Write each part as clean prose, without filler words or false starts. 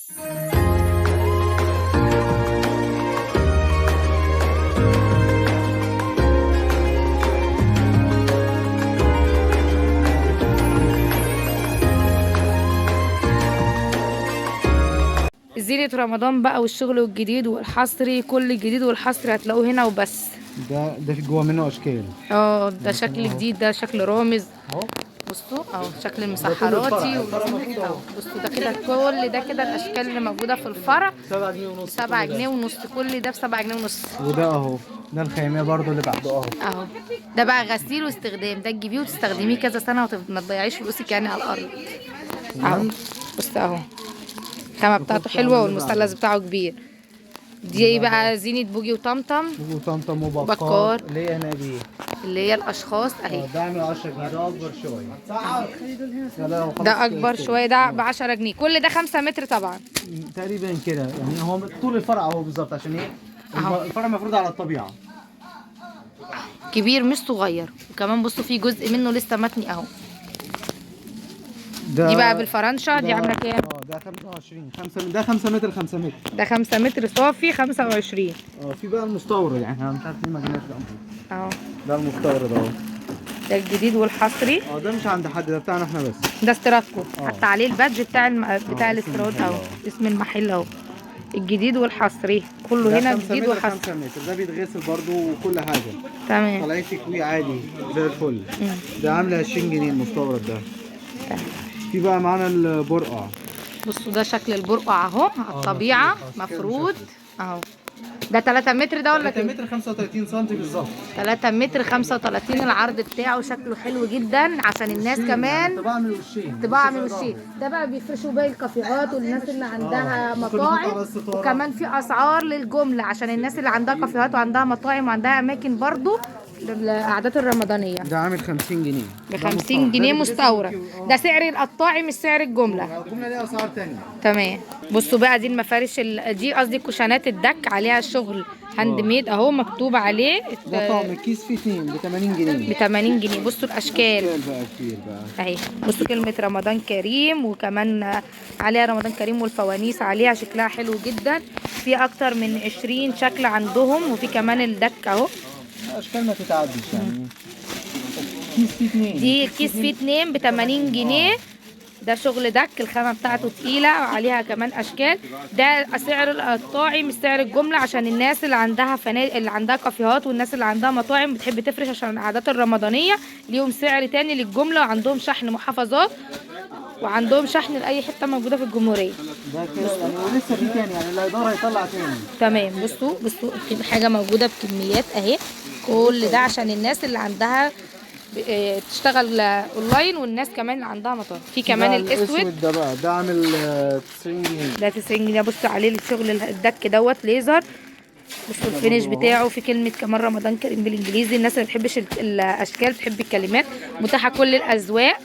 زينة رمضان بقى والشغل والجديد والحصري، كل الجديد والحصري هتلاقوه هنا وبس. ده في جوه منه اشكال. ده شكل جديد، ده شكل رامز اهو. بصوا اهو شكل المسحراتي بصوا ده كده، كل ده كده الاشكال اللي موجوده في الفرع 7 جنيه ونص. 7 جنيه ونص، كل ده ب 7 جنيه ونص. وده اهو، ده الخيميه برضو اللي بعده اهو. ده بقى غسيل واستخدام، ده تجيبيه وتستخدميه كذا سنه وما تضيعيش فلوسك يعني على الارض. اهو بص اهو الخامه بتاعته حلوه والمثلث بتاعه كبير. دي بقى زينة بوجي وطمطم. بوجي وطمطم وبكار اللي هي هنا دي، اللي هي الاشخاص اهي. ده عامل 10 جنيه، ده اكبر شويه. ده اكبر شويه، ده ب 10 جنيه. كل ده 5 متر طبعا تقريبا كده يعني. هو طول الفرع اهو بالظبط، عشان ايه الفرع مفروض على الطبيعه، كبير مش صغير. وكمان بصوا في جزء منه لسه متني اهو. دي بقى بالفرنشه، دي عامله كام؟ ده 25 ده 5 متر 5 متر، ده 5 متر صافي 25. في بقى المستورد، يعني احنا مش عارفين ما جيناش اهو. ده المستورد اهو، ده الجديد والحصري. ده مش عند حد، ده بتاعنا احنا بس. ده استيرادكم، حتى عليه البادج بتاع الاستيراد اهو، اسم المحل اهو. الجديد والحصري كله هنا جديد وحصري. 5 متر ده بيتغسل برضو وكل حاجه تمام. طالعين تكويه عادي زي الفل. ده عامله 20 جنيه المستورد ده. في بقى معانا البرقع. بصوا ده شكل البرقع اهو على الطبيعه مفروض اهو. ده 3 متر ده ولا 3 متر 35 سم بالظبط. 3 متر 35 العرض بتاعه، شكله حلو جدا عشان الناس كمان طباعه من وشين. ده بقى بيفرشوا باقي الكافيهات والناس اللي عندها مطاعم، وكمان في اسعار للجمله عشان الناس اللي عندها كافيهات وعندها مطاعم وعندها اماكن برضو للقعدات الرمضانيه. ده عامل 50 جنيه، ب 50 جنيه مستورد. ده سعر القطاعي مش سعر الجمله. الجمله ليها اسعار ثانيه. تمام. بصوا بقى دي المفارش دي قصدي كوشانات الدك، عليها شغل هاند ميد اهو، مكتوب عليه. ده طقم الكيس فيه 2 ب 80 جنيه. ب 80 جنيه. بصوا الاشكال بقى كتير بقى اهي. بصوا كلمه رمضان كريم، وكمان عليها رمضان كريم والفوانيس عليها، شكلها حلو جدا. في اكتر من 20 شكل عندهم، وفي كمان الدك اهو. اشكال ما تتعدش يعني. الكيس فيه 2، دي الكيس فيه 2 ب 80 جنيه. ده شغل دك، الخامه بتاعته تقيله وعليها كمان اشكال. ده سعر القطاعي مش سعر الجمله، عشان الناس اللي عندها فنادق، اللي عندها كافيهات، والناس اللي عندها مطاعم بتحب تفرش عشان القعدات الرمضانيه، ليهم سعر تاني للجمله، وعندهم شحن محافظات، وعندهم شحن لاي حته موجوده في الجمهوريه. ده كده يعني، ولسه في تاني يعني، الاداره هيطلع تاني. تمام. بصوا في حاجه موجوده بكميات اهي. كل ده عشان الناس اللي عندها تشتغل اونلاين، والناس كمان اللي عندها مطار. في كمان الاسود ده بقى ده عامل 90 جنيه. ده 90 جنيه. بصوا عليه الشغل الدك دوت ليزر. بصوا الفينش بتاعه، في كلمه كمان رمضان كريم بالانجليزي. الناس اللي بتحبش الاشكال بتحب الكلمات. متاحه كل الاذواق،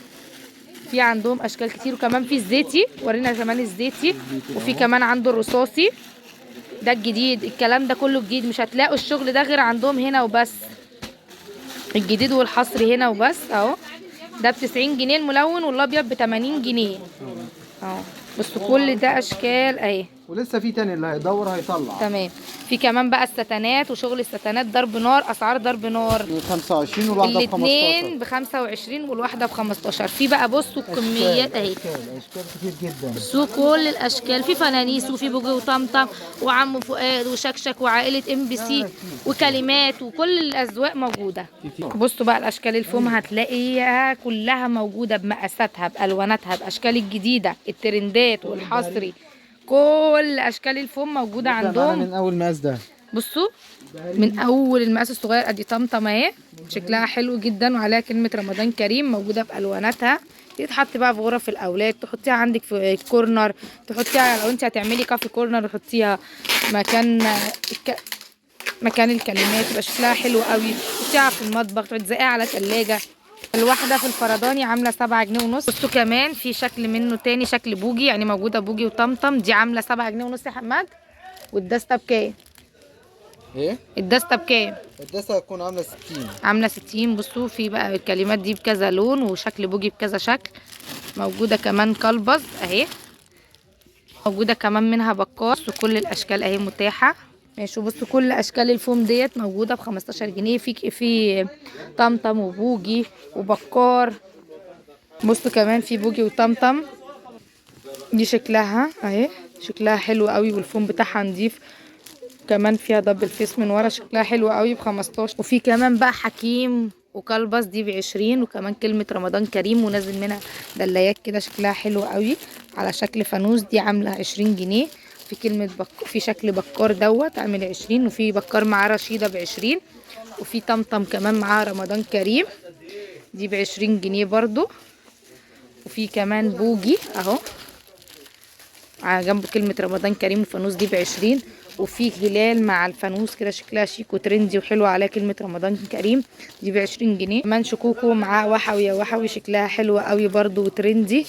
في عندهم اشكال كتير. وكمان في الزيتي، ورينا كمان الزيتي. وفي كمان عنده الرصاصي، ده الجديد. الكلام ده كله جديد، مش هتلاقوا الشغل ده غير عندهم هنا وبس. الجديد والحصري هنا وبس اهو. ده ب 90 جنيه الملون، والابيض ب 80 جنيه اهو. بصوا كل ده اشكال اهي. ولسه في تاني اللي هيدور هيطلع. تمام. في كمان بقى الستانات، وشغل الستانات ضرب نار، اسعار ضرب نار. 25 والواحده ب 15. الاثنين ب 25 والواحده ب 15. في بقى بصوا الكميات اهي. اشكال كتير جدا. بصوا كل الاشكال، في فنانيس وفي بوجي وطمطم وعم فؤاد وشكشك وعائله MBC وكلمات، وكل الاذواق موجوده. بصوا بقى الاشكال الفوم هتلاقيها كلها موجوده بمقاساتها بالواناتها باشكال الجديده الترندات والحصري. كل اشكال الفوم موجوده عندهم. من اول مقاس ده. بصوا من اول المقاس الصغير. ادي طمطم اهي، شكلها حلو جدا وعليها كلمه رمضان كريم، موجوده بالواناتها. تتحط بقى في غرف الاولاد، تحطيها عندك في كورنر، تحطيها لو انت هتعملي كافي كورنر تحطيها مكان الكلمات، يبقى شكلها حلو قوي. تحطيها في المطبخ، تلزقيها على ثلاجه. الواحده في الفرداني عامله 7 جنيه ونص. بصوا كمان في شكل منه تاني، شكل بوجي، يعني موجوده بوجي وطمطم. دي عامله 7 جنيه ونص يا حماد. والدسته بكام؟ ايه؟ الدسته بكام؟ الدسته هتكون عامله 60. عامله 60. بصوا في بقى الكلمات دي بكذا لون، وشكل بوجي بكذا شكل. موجوده كمان كلبز اهي. موجوده كمان منها بكار، وكل الاشكال اهي متاحه. ماشي. بصوا كل اشكال الفوم ديت موجوده ب 15 جنيه. في طمطم وبوجي وبكار. بصوا كمان في بوجي وطمطم. دي شكلها اهي، شكلها حلو قوي والفوم بتاعها نضيف. كمان فيها دبل فيس من ورا، شكلها حلو قوي ب 15. وفي كمان بقى حكيم وكلبس دي ب 20. وكمان كلمة رمضان كريم ونازل منها دلايات كده شكلها حلو قوي على شكل فانوس، دي عاملة 20 جنيه. في كلمة في شكل بكار دوت عامل 20. وفي بكار معاه رشيدة ب 20. وفي طمطم كمان معاه رمضان كريم، دي ب 20 جنيه برضو. وفي كمان بوجي اهو على جنب كلمة رمضان كريم وفانوس، دي ب20. وفي هلال مع الفانوس كده شكلها شيك وترندي وحلوة عليها كلمة رمضان كريم، دي ب20 جنيه. كمان شكوكو مع وحوي يا وحوي، شكلها حلوة قوي برضو وترندي،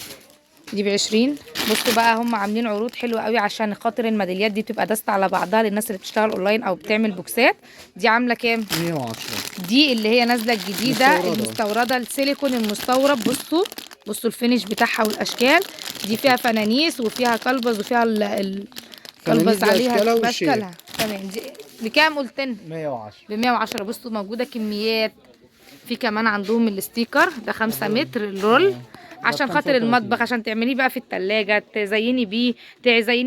دي ب20. بصوا بقى هم عاملين عروض حلوة قوي عشان خاطر الميداليات دي بتبقى داستة على بعضها للناس اللي بتشتغل اونلاين او بتعمل بوكسات. دي عاملة كام؟ 110. دي اللي هي نازلة الجديدة مستوردة. المستوردة السيليكون المستورد. بصوا الفينش بتاعها والاشكال. دي فيها فنانيس وفيها كلبز وفيها فنانيس كلبز عليها بأشكالها والشيب. باشكالها. تمام. دي بكام قلت لنا؟ 110. ب 110. بصوا موجودة كميات. في كمان عندهم الستيكر ده 5 متر الرول عشان ده خاطر 35. المطبخ، عشان تعمليه بقى في التلاجة، تزيني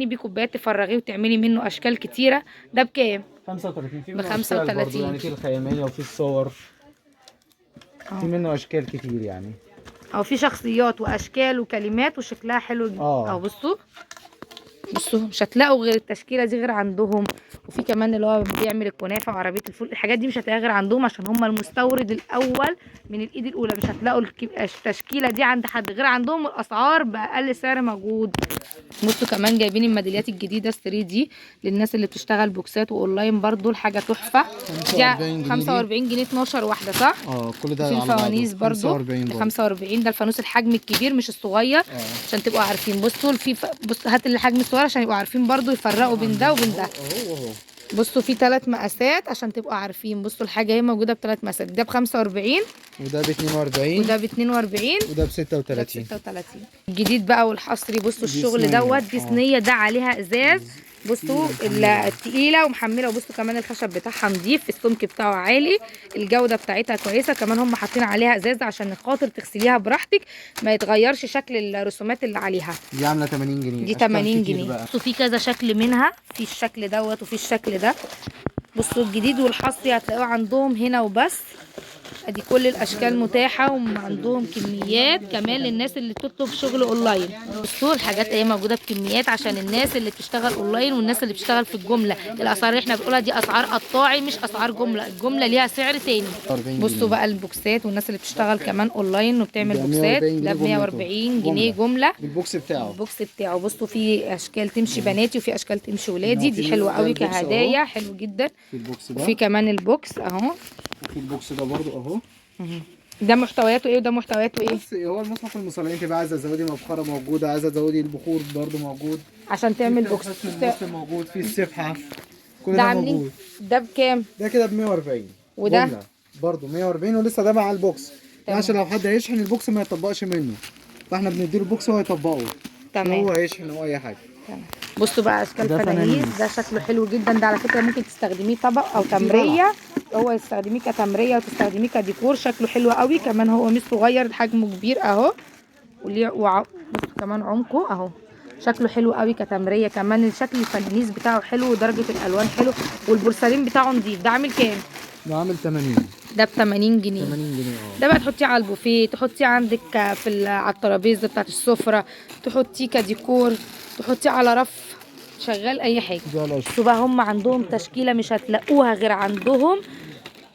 بيه كوبايات تفرغيه وتعملي منه اشكال كتيرة. ده بكام؟ 35. في ب منه اشكال برضه 35. يعني، في الخيامية وفي الصور، في منه اشكال كتير يعني. او في شخصيات واشكال وكلمات وشكلها حلو جدا. او بصوا مش هتلاقوا غير التشكيله دي غير عندهم. وفي كمان اللي هو بيعمل الكنافه وعربيه الفول، الحاجات دي مش هتلاقيها غير عندهم عشان هم المستورد الاول من الايد الاولى. مش هتلاقوا التشكيله دي عند حد غير عندهم، الاسعار باقل سعر موجود. بصوا كمان جايبين الميداليات الجديده 3 دي للناس اللي بتشتغل بوكسات واونلاين برضو، الحاجه تحفه. 45 جنيه. 45 جنيه 12 واحده صح؟ كل ده في على بعضه الفوانيس برضو 45 برضه. 45 ده الفانوس الحجم الكبير مش الصغير. عشان تبقوا عارفين. بصوا بص هات الحجم الصغير عشان يبقوا عارفين برضو يفرقوا بين ده وبين ده. اهو. بصوا في 3 مقاسات عشان تبقوا عارفين. بصوا الحاجه هي موجوده ب3 مقاسات، ده ب 45 وده ب 42 وده ب 42 وده ب 36. 36. الجديد بقى والحصري. بصوا دي الشغل صينية. دوت، دي صينيه ده عليها ازاز. بصوا التقيله ومحمله. وبصوا كمان الخشب بتاعها نضيف، السمك بتاعه عالي، الجوده بتاعتها كويسه. كمان هم حاطين عليها ازاز عشان خاطر تغسليها براحتك ما يتغيرش شكل الرسومات اللي عليها. دي عامله 80 جنيه. دي أشكال 80 كتير جنيه. بقى. بصوا في كذا شكل منها، في الشكل دوت وفي الشكل ده. بصوا الجديد والحصري هتلاقوه عندهم هنا وبس. ادي كل الاشكال متاحه وعندهم كميات كمان للناس اللي بتطلب شغل اونلاين. بصوا الحاجات اهي موجوده بكميات عشان الناس اللي بتشتغل اونلاين والناس اللي بتشتغل في الجمله. الاسعار اللي احنا بنقولها دي اسعار قطاعي مش اسعار جمله، الجمله ليها سعر تاني. 40 بصوا جنيه. بقى البوكسات والناس اللي بتشتغل كمان اونلاين وبتعمل ده بوكسات 140 ده جنيه ب 140 جنيه جمله بالبوكس بتاعه. البوكس بتاعه. بصوا في اشكال تمشي بناتي وفي اشكال تمشي ولادي، دي حلوه ده قوي البوكس كهدايا، حلو جدا. في البوكس ده. وفي كمان البوكس اهو. وفي البوكس ده برضو اهو. ده محتوياته ايه وده محتوياته ايه؟ بس هو المصحف المصلين، انت بقى عايزه تزودي مبخره موجوده، عايزه تزودي البخور برضو موجود، عشان تعمل بوكس. في النص موجود، في السبحه، كل ده ده عاملين موجود. ده بكام؟ ده كده ب 140. وده؟ جملة برضو 140 ولسه ده مع البوكس. ده عشان لو حد هيشحن البوكس ما يطبقش منه، فاحنا بنديله البوكس وهو يطبقه. تمام. هو هيشحن او اي حاجه. تمام. بصوا بقى اشكال ده فنانيس، فنانيس. ده شكله حلو جدا. ده على فكره ممكن تستخدميه طبق او تمريه، هو تستخدميه كتمريه وتستخدميه كديكور، شكله حلو قوي. كمان هو مش صغير، حجمه كبير اهو. بصوا كمان عمقه اهو، شكله حلو قوي كتمريه. كمان شكل الفنانيس بتاعه حلو ودرجه الالوان حلو والبورسلين بتاعه نضيف. ده عامل كام؟ ده عامل 80. ده ب 80 جنيه. 80 جنيه ده بقى تحطيه على البوفيه، تحطيه عندك على الترابيزه بتاعت السفره، تحطيه كديكور، تحطيه على رف، شغال اي حاجه. شوفوا بقى هم عندهم تشكيله مش هتلاقوها غير عندهم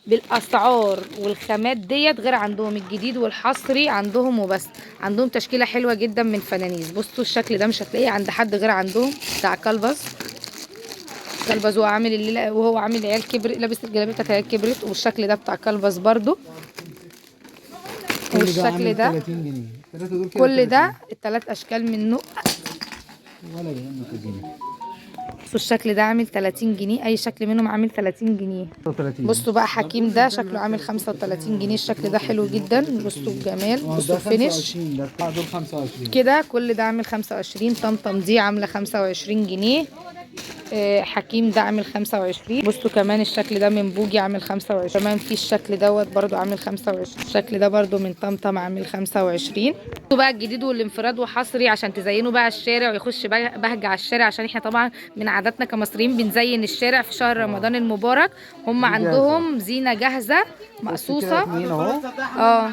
بالاسعار والخامات ديت، غير عندهم الجديد والحصري عندهم وبس. عندهم تشكيله حلوه جدا من فنانيس. بصوا الشكل ده مش هتلاقيه عند حد غير عندهم، بتاع كلبز. كلبز وهو عامل عيال كبر، لابس الجلابيه بتاعت عيال كبرت. والشكل ده بتاع كلبز برضو. والشكل ده 30 جنيه. كل ده ال3 اشكال منه. ولا جنيه. بصوا الشكل ده عامل 30 جنيه، اي شكل منهم عامل 30 جنيه. 35. بصوا بقى حكيم ده شكله عامل 35 جنيه، الشكل ده حلو جدا. بصوا الجمال، بصوا ده الفينش 25. ده دول 25 كده، كل ده عامل 25. طمطم دي عامله 25 جنيه. حكيم ده عامل 25. بصوا كمان الشكل ده من بوجي عامل 25. كمان في الشكل دوت برضو عامل 25. الشكل ده برضو من طمطم عامل 25. بصوا بقى الجديد والانفراد وحصري عشان تزينوا بقى الشارع ويخش بهجة على الشارع، عشان احنا طبعا من عاداتنا كمصريين بنزين الشارع في شهر رمضان المبارك. هم عندهم زينة جاهزة مقصوصة. اتنين اهو اه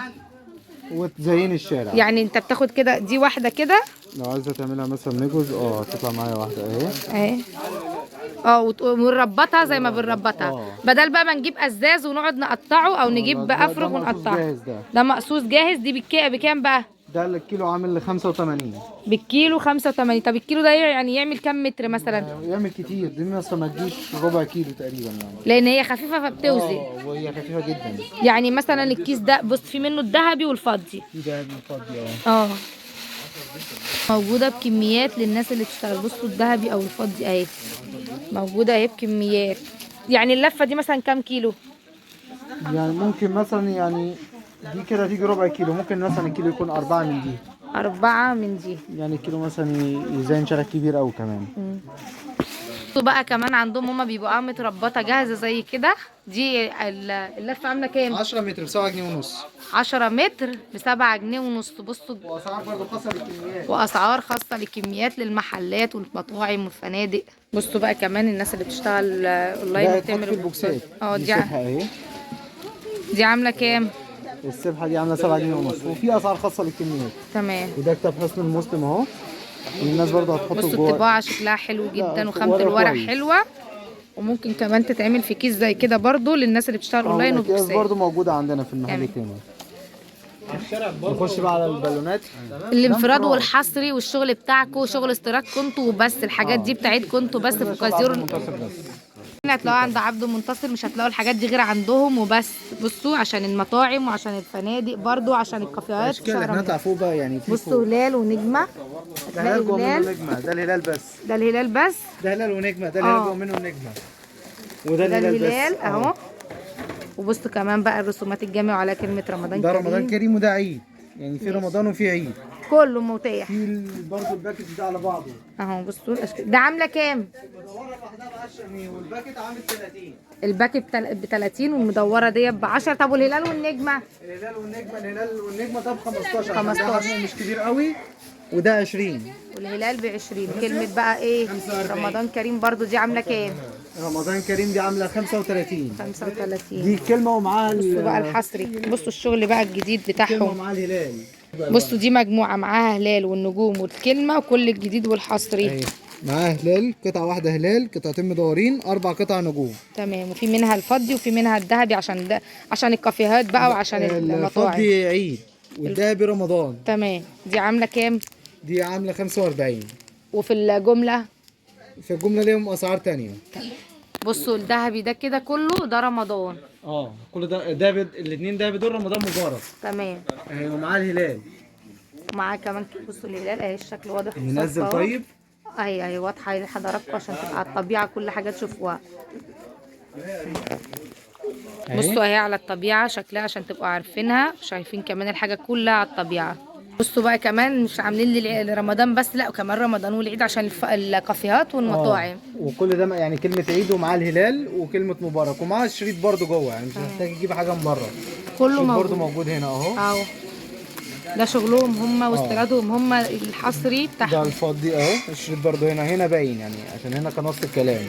وتزين الشارع. يعني انت بتاخد كده دي واحدة كده لو عايزه تعملها مثلا ميجوز تطلع معايا واحده اهي. اهي. ونربطها زي ما بنربطها، بدل بقى ما نجيب ازاز ونقعد نقطعه او نجيب افرغ ونقطعه. جاهز ده مقصوص جاهز. دي بكام بقى؟ ده الكيلو عامل 85. بالكيلو 85. طب الكيلو ده يعني يعمل كام متر مثلا؟ يعمل كتير. دي مثلا ما تجيش ربع كيلو تقريبا يعني. لان هي خفيفه فبتوزن. وهي خفيفه جدا. يعني مثلا الكيس ده بص في منه الذهبي والفضي. في ده فاضي موجوده بكميات للناس اللي تشتغل. بصوا الذهبي او الفضي اهي موجوده اهي بكميات. يعني اللفه دي مثلا كام كيلو؟ يعني ممكن مثلا يعني دي كده تيجي ربع كيلو. ممكن مثلا الكيلو يكون 4 من دي. 4 من دي. يعني الكيلو مثلا يزين شرك كبير أوي كمان. بقى كمان عندهم هما بيبقوا متربطه جاهزه زي كده. دي اللفه عامله كام؟ 10 متر ب 7 جنيه ونص. 10 متر ب 7 جنيه ونص. بصوا وأسعار برضه خاصة بالكميات. واسعار خاصه للكميات للمحلات والمطاعم والفنادق. بصوا بقى كمان الناس اللي بتشتغل اونلاين وبتعمل البوكسات. دي دي عامله كام؟ السبحه دي عامله 7 جنيه ونص. وفي اسعار خاصه للكميات. تمام. وده كتاب حسن المسلم اهو. الناس برضه هتحطه جوه. بصوا الطباعه شكلها حلو جدا وخامه الورق حلوه. وممكن كمان تتعمل في كيس زي كده برضو للناس اللي بتشتغل اونلاين وبوكسات. برضه موجوده عندنا في المحل تاني. نخش بقى على البالونات. الانفراد والحصري والشغل بتاعكم شغل استيرادكم انتوا وبس. الحاجات دي بتاعتكم انتوا بس في كازيرو. هتلاقوها عند عبد المنتصر، مش هتلاقوا الحاجات دي غير عندهم وبس. بصوا عشان المطاعم وعشان الفنادق برضو عشان الكافيهات. اشكال احنا نطلع فوق بقى يعني. بصوا هلال ونجمه. ده هلال جوه منه نجمه. ده الهلال بس. ده الهلال بس. ده هلال ونجمه. ده الهلال جوه منه نجمه. وده الهلال اهو. وبصوا كمان بقى الرسومات الجامعة على كلمة رمضان ده كريم. ده رمضان كريم وده عيد. يعني في رمضان وفي عيد. كله متاح. في برضه الباكت ده على بعضه اهو. بصوا الاشكال ده عامله كام؟ المدوره لوحدها ب 10 جنيه والباكت عامل 30. الباكت ب 30 والمدوره ديت ب 10. طب والهلال والنجمه؟ الهلال والنجمه ده ب 15. 15 مش كبير قوي. وده 20. والهلال ب 20. كلمه بقى ايه؟ 45. رمضان كريم برضو دي عامله كام؟ رمضان كريم دي عامله 35. 35. دي كلمه ومعاها بصوا بقى الحصري. بصوا الشغل بقى الجديد كلمه بتاعهم. ومعاها الهلال. بصوا دي مجموعه معاها هلال والنجوم والكلمه وكل الجديد والحصري. اهي معاها هلال قطعه واحده هلال قطعتين مدورين 4 قطع نجوم. تمام. وفي منها الفضي وفي منها الذهبي عشان ده عشان الكافيهات بقى وعشان المطاعم. الفضي عيد والذهبي رمضان. تمام. دي عامله كام؟ دي عامله 45. وفي الجمله؟ في الجمله ليهم اسعار تانية. بصوا الذهبي ده كده كله ده رمضان. كل ده الاثنين ده دول رمضان مبارك. تمام. اهي ومعاه الهلال. ومعاه كمان بصوا الهلال اهي الشكل واضح. منزل طيب. اهي واضحه لحضراتكم عشان تبقى على الطبيعه كل حاجه تشوفوها. بصوا اهي على الطبيعه شكلها عشان تبقوا عارفينها. شايفين كمان الحاجه كلها على الطبيعه. بصوا بقى كمان مش عاملين لرمضان بس، لا وكمان رمضان والعيد عشان الكافيهات والمطاعم. وكل ده يعني كلمه عيد ومعاه الهلال وكلمه مبارك ومعاه الشريط برده جوه. يعني مش محتاج تجيب حاجه من بره. كله موجود. برده موجود هنا اهو. ده شغلهم هم واستيرادهم هم الحصري بتاعهم. ده الفضي اهو. الشريط برده هنا باين يعني عشان هنا كان نص الكلام.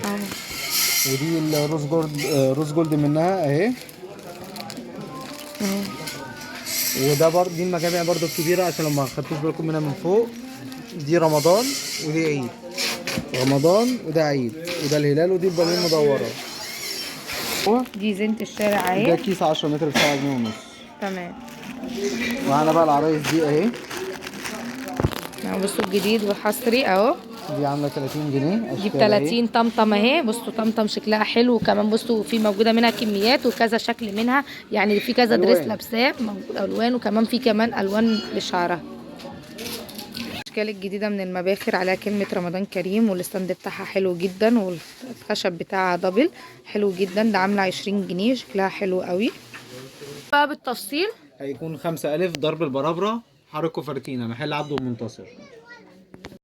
ودي الروز جولد. روز جولد منها اهي. وده برضه دي المجامع برضه الكبيره عشان لو ما خدتوش بالكم منها من فوق. دي رمضان ودي عيد. رمضان وده عيد. وده الهلال ودي البالون المدوره. دي زينة الشارع اهي. ده كيس 10 متر ب 7 جنيه ونص. تمام. وعلى بقى العرايس دي اهي. بصوا الجديد والحصري اهو. دي عامله 30 جنيه. دي ب 30. طمطم اهي. بصوا طمطم شكلها حلو. وكمان بصوا في موجوده منها كميات وكذا شكل منها. يعني في كذا دريس لابساه موجود الوان. وكمان في كمان الوان لشعرها. الاشكال الجديده من المباخر عليها كلمه رمضان كريم، والستاند بتاعها حلو جدا، والخشب بتاعها دبل حلو جدا. ده عامله 20 جنيه، شكلها حلو قوي. بقى بالتفصيل هيكون 5000 ضرب البرابرة، حركه فرتينة، محل عبده المنتصر.